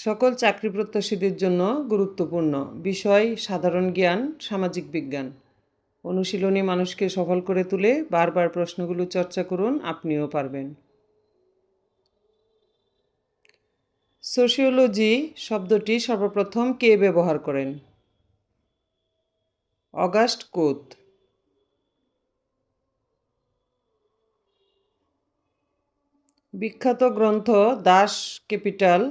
সকল চাকরি প্রত্যাশীদের জন্য গুরুত্বপূর্ণ বিষয় সাধারণ জ্ঞান, সামাজিক বিজ্ঞান। অনুশীলনী মানুষকে সফল করে তুলে। বারবার প্রশ্নগুলো চর্চা করুন, আপনিও পারবেন। সোশিওলজি শব্দটি সর্বপ্রথম কে ব্যবহার করেন? অগাস্ট কোত। বিখ্যাত গ্রন্থ দাস ক্যাপিটাল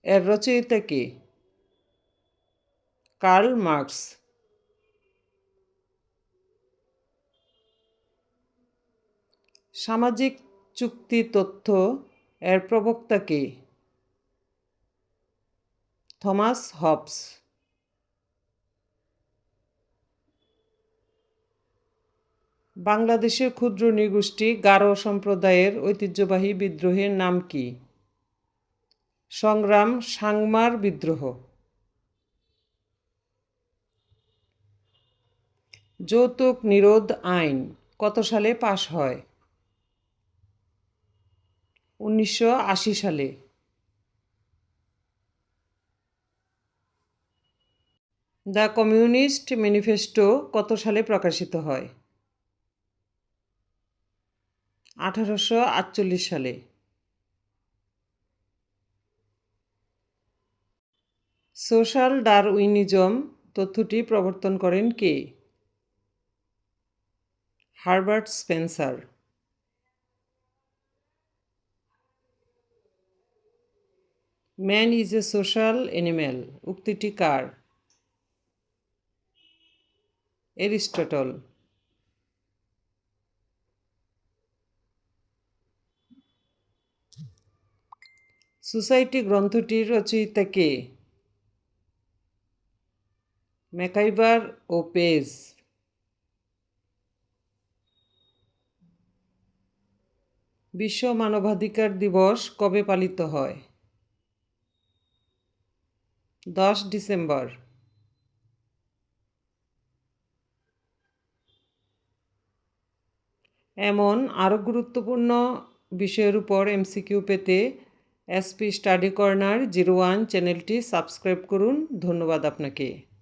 এর রচয়িতা কে? Karl Marx. সামাজিক চুক্তি তত্ত্ব এর প্রবক্তা কে? Thomas Hobbes. বাংলাদেশের ক্ষুদ্র নৃগোষ্ঠী গারো সম্প্রদায়ের ঐতিহ্যবাহী বিদ্রোহের নাম কি? সংগ্রাম সাংমার বিদ্রোহ। যৌতুক নিরোধ আইন কত সালে পাশ হয়? 1980 সালে। দ্য কমিউনিস্ট ম্যানিফেস্টো কত সালে প্রকাশিত হয়? 1848 সালে। সোশ্যাল ডারউইনিজম তথ্যটি প্রবর্তন করেন কে? Herbert Spencer. Man is a social animal উক্তিটি কার? এরিস্টটল। সোসাইটি গ্রন্থটির রচয়িতা কে? ম্যাকাইভার ও পেজ। বিশ্ব মানবাধিকার দিবস কবে পালিত হয়? 10 ডিসেম্বর। এমন আরও গুরুত্বপূর্ণ বিষয়ের উপর এমসিকিউ পেতে এসপি স্টাডি কর্নার 01 চ্যানেলটি সাবস্ক্রাইব করুন। ধন্যবাদ আপনাকে।